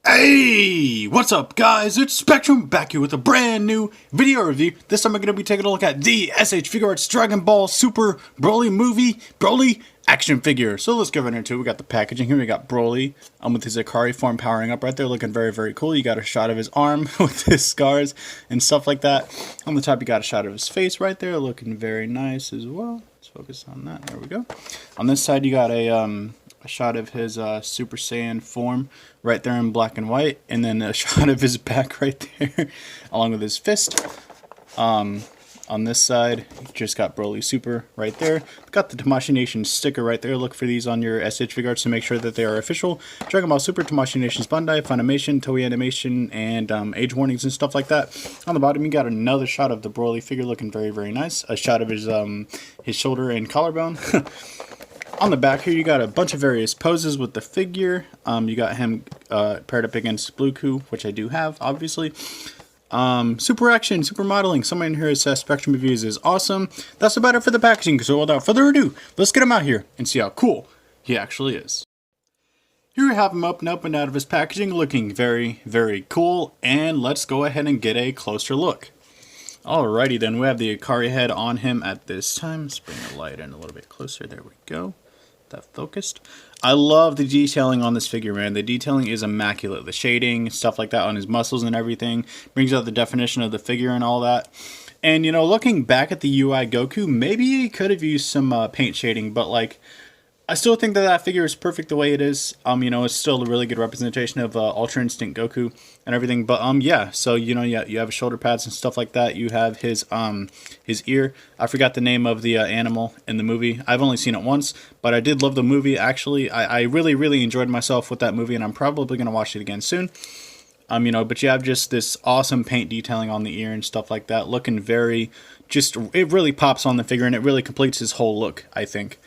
Hey, what's up guys? It's Spectrum back here with a brand new video review. This time we're going to be taking a look at the Figuarts Dragon Ball Super Broly movie, Broly action figure. So let's get right into it. We got the packaging here. We got Broly with his Ikari form powering up right there, looking very, very cool. You got a shot of his arm with his scars and stuff like that. On the top you got a shot of his face right there, looking very nice as well. Let's focus on that. There we go. On this side you got a shot of his Super Saiyan form right there in black and white, and then a shot of his back right there along with his fist. On this side you just got Broly Super right there. Got the Tamashii Nation sticker right there. Look for these on your SH Figuarts to make sure that they are official. Dragon Ball Super, Tamashii Nation's Bandai, Funimation, Toei Animation, and age warnings and stuff like that. On the bottom you got another shot of the Broly figure looking very, very nice. A shot of his shoulder and collarbone. On the back here, you got a bunch of various poses with the figure. You got him paired up against Bluku, which I do have, obviously. Super action, super modeling. Someone here says Spectrum Reviews is awesome. That's about it for the packaging, so without further ado, let's get him out here and see how cool he actually is. Here we have him up and out of his packaging, looking very, very cool. And let's go ahead and get a closer look. Alrighty then, we have the Ikari head on him at this time. Let's bring the light in a little bit closer. There we go. That focused. I love the detailing on this figure, man. The detailing is immaculate. The shading, stuff like that on his muscles and everything. Brings out the definition of the figure and all that. And, you know, looking back at the UI Goku, maybe he could have used some paint shading, but, like, I still think that that figure is perfect the way it is. You know, it's still a really good representation of Ultra Instinct Goku and everything. But yeah, so you know, you have shoulder pads and stuff like that. You have his ear. I forgot the name of the animal in the movie. I've only seen it once, but I did love the movie. Actually, I really, really enjoyed myself with that movie, and I'm probably gonna watch it again soon. You know, but you have just this awesome paint detailing on the ear and stuff like that, looking very, just it really pops on the figure, and it really completes his whole look, I think.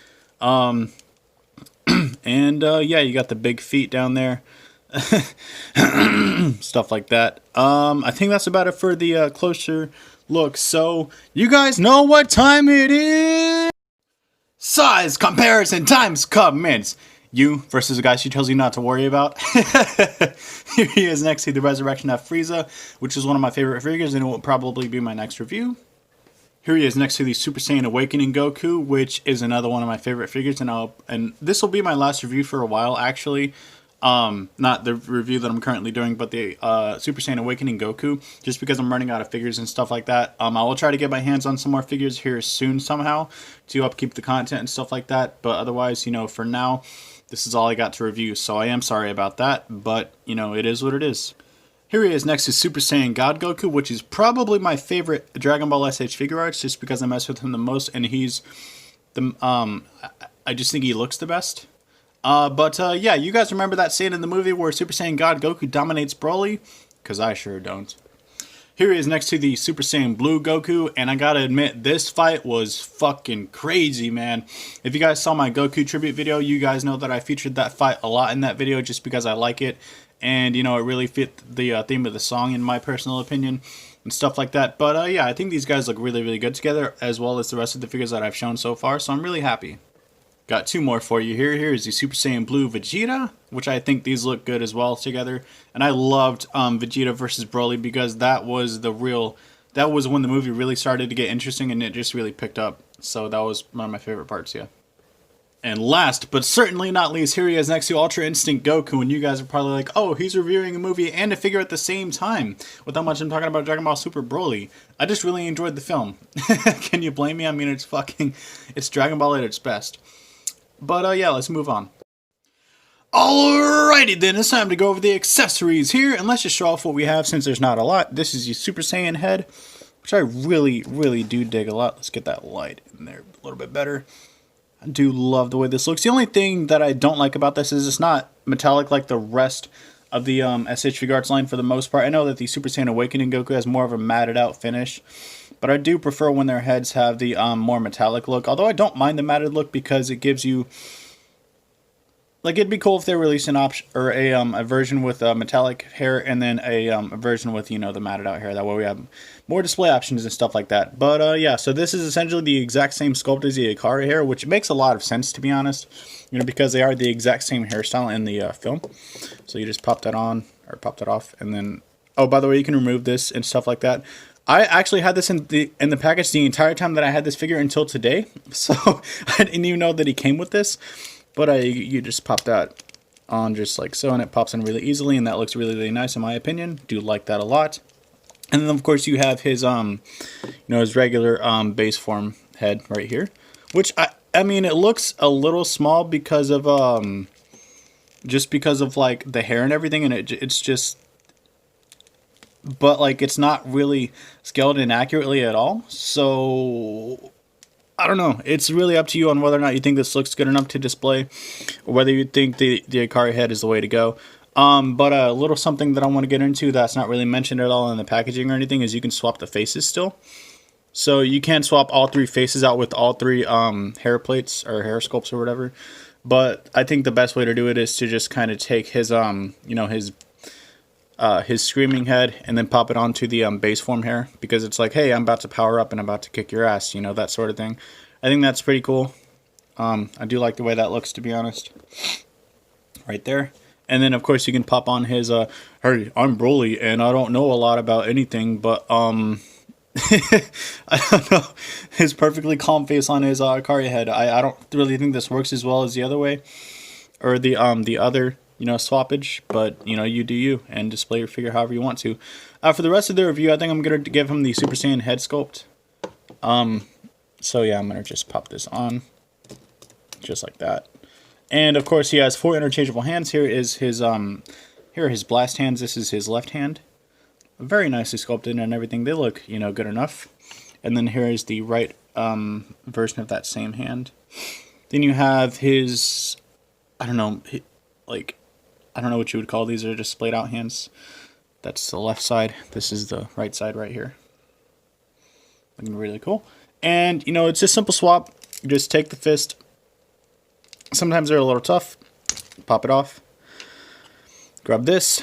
And yeah, you got the big feet down there, stuff like that. I think that's about it for the closer look. So you guys know what time it is. Size comparison times comments. You versus a guy she tells you not to worry about. Here he is next to the Resurrection of Frieza, which is one of my favorite figures, and it will probably be my next review. Here he is next to the Super Saiyan Awakening Goku, which is another one of my favorite figures, and this will be my last review for a while, actually. Not the review that I'm currently doing, but the Super Saiyan Awakening Goku, just because I'm running out of figures and stuff like that. I will try to get my hands on some more figures here soon somehow to upkeep the content and stuff like that, but otherwise, you know, for now, this is all I got to review, so I am sorry about that, but, you know, it is what it is. Here he is next to Super Saiyan God Goku, which is probably my favorite Dragon Ball SH Figuarts, just because I mess with him the most, and he's the I just think he looks the best. Yeah, you guys remember that scene in the movie where Super Saiyan God Goku dominates Broly? Because I sure don't. Here he is next to the Super Saiyan Blue Goku, and I gotta admit, this fight was fucking crazy, man. If you guys saw my Goku tribute video, you guys know that I featured that fight a lot in that video just because I like it. And, you know, it really fit the theme of the song, in my personal opinion, and stuff like that. But, yeah, I think these guys look really, really good together, as well as the rest of the figures that I've shown so far, so I'm really happy. Got two more for you here. Here is the Super Saiyan Blue Vegeta, which I think these look good as well together. And I loved Vegeta versus Broly, because that was when the movie really started to get interesting, and it just really picked up. So that was one of my favorite parts, yeah. And last, but certainly not least, here he is next to Ultra Instinct Goku, and you guys are probably like, oh, he's reviewing a movie and a figure at the same time, with how much I'm talking about Dragon Ball Super Broly. I just really enjoyed the film. Can you blame me? I mean, it's Dragon Ball at its best. But, yeah, let's move on. Alrighty then, it's time to go over the accessories here, and let's just show off what we have since there's not a lot. This is the Super Saiyan head, which I really, really do dig a lot. Let's get that light in there a little bit better. I do love the way this looks. The only thing that I don't like about this is it's not metallic like the rest of the SH Figuarts line for the most part. I know that the Super Saiyan Awakening Goku has more of a matted out finish, but I do prefer when their heads have the more metallic look. Although I don't mind the matted look because it gives you, like, it'd be cool if they released an option or a version with metallic hair, and then a version with, you know, the matted out hair. That way we have more display options and stuff like that. But yeah, so this is essentially the exact same sculpt as the Ikari hair, which makes a lot of sense, to be honest. You know, because they are the exact same hairstyle in the film. So you just pop that on, or popped it off, and then, oh, by the way, you can remove this and stuff like that. I actually had this in the package the entire time that I had this figure until today, so I didn't even know that he came with this. But you just pop that on just like so, and it pops in really easily, and that looks really, really nice in my opinion. Do like that a lot. And then of course you have his his regular base form head right here, which I mean it looks a little small because of just because of like the hair and everything, and it's just, but like it's not really scaled in accurately at all. So I don't know. It's really up to you on whether or not you think this looks good enough to display, or whether you think the Ikari head is the way to go. But a little something that I want to get into that's not really mentioned at all in the packaging or anything is you can swap the faces still. So you can swap all three faces out with all three hair plates or hair sculpts or whatever. But I think the best way to do it is to just kind of take his his screaming head and then pop it onto the base form hair, because it's like, hey, I'm about to power up and I'm about to kick your ass, that sort of thing. I think that's pretty cool. I do like the way that looks, to be honest. Right there. And then of course you can pop on his hey, I'm Broly and I don't know a lot about anything, but I don't know, his perfectly calm face on his Ikari head. I don't really think this works as well as the other way, or the other swappage, but you do you and display your figure however you want to. For the rest of the review, I think I'm gonna give him the Super Saiyan head sculpt. So yeah, I'm gonna just pop this on just like that. And of course he has 4 interchangeable hands. Here is his here are his blast hands. This is his left hand, very nicely sculpted and everything. They look good enough. And then here is the right version of that same hand. Then you have his, I don't know, like, I don't know what you would call these. Are just splayed out hands. That's the left side. This is the right side right here. Looking really cool. And it's a simple swap. You just take the fist. Sometimes they're a little tough. Pop it off. Grab this.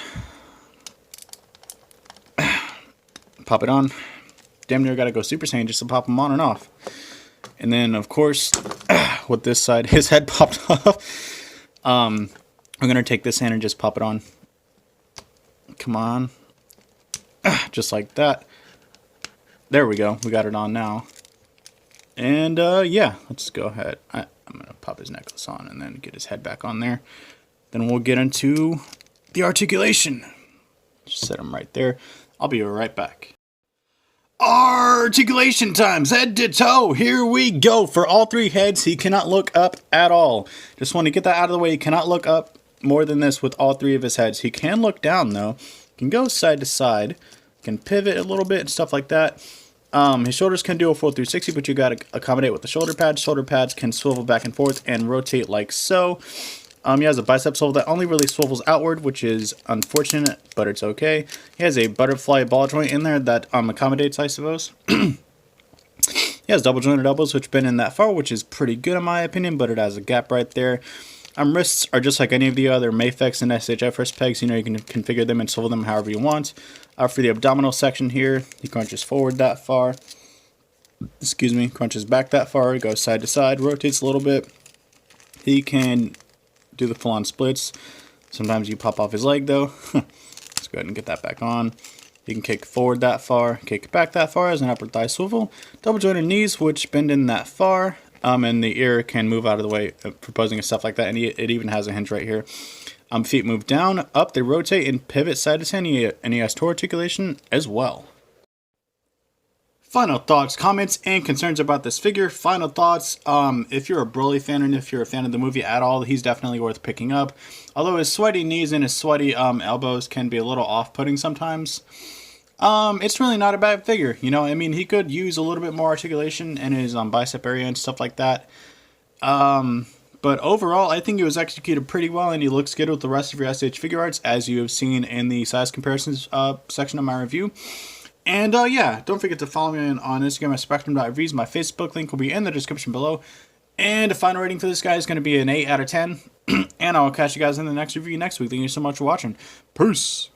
Pop it on. Damn near gotta go Super Saiyan just to pop them on and off. And then of course with this side, his head popped off. I'm going to take this hand and just pop it on. Come on. Just like that. There we go. We got it on now. And yeah, let's go ahead. I'm going to pop his necklace on and then get his head back on there. Then we'll get into the articulation. Just set him right there. I'll be right back. Articulation times, head to toe. Here we go. For all 3 heads, he cannot look up at all. Just want to get that out of the way. He cannot look up more than this with all 3 of his heads. He can look down though. He can go side to side. Can pivot a little bit and stuff like that. His shoulders can do a full 360, but you got to accommodate with the shoulder pads. Shoulder pads can swivel back and forth and rotate like so. He has a bicep swivel that only really swivels outward, which is unfortunate, but it's okay. He has a butterfly ball joint in there that accommodates, I suppose. He has double jointed elbows, which bend in that far, which is pretty good in my opinion, but it has a gap right there. Wrists are just like any of the other Mafex and SHF wrist pegs. You can configure them and swivel them however you want. For the abdominal section here, he crunches forward that far. Excuse me, crunches back that far, goes side to side, rotates a little bit. He can do the full-on splits. Sometimes you pop off his leg though. Let's go ahead and get that back on. You can kick forward that far, kick back that far as an upper thigh swivel. Double jointed knees, which bend in that far. And the ear can move out of the way, proposing stuff like that. And it even has a hinge right here. Feet move down, up, they rotate and pivot side to side. And he has toe articulation as well. Final thoughts, comments, and concerns about this figure. Final thoughts, if you're a Broly fan and if you're a fan of the movie at all, he's definitely worth picking up. Although his sweaty knees and his sweaty elbows can be a little off-putting sometimes. It's really not a bad figure, I mean, he could use a little bit more articulation in his bicep area and stuff like that. But overall, I think it was executed pretty well, and he looks good with the rest of your SH Figuarts, as you have seen in the size comparisons section of my review. And yeah, don't forget to follow me on Instagram at spectrum.reviews. My Facebook link will be in the description below. And the final rating for this guy is going to be an 8 out of 10. And I will catch you guys in the next review next week. Thank you so much for watching. Peace!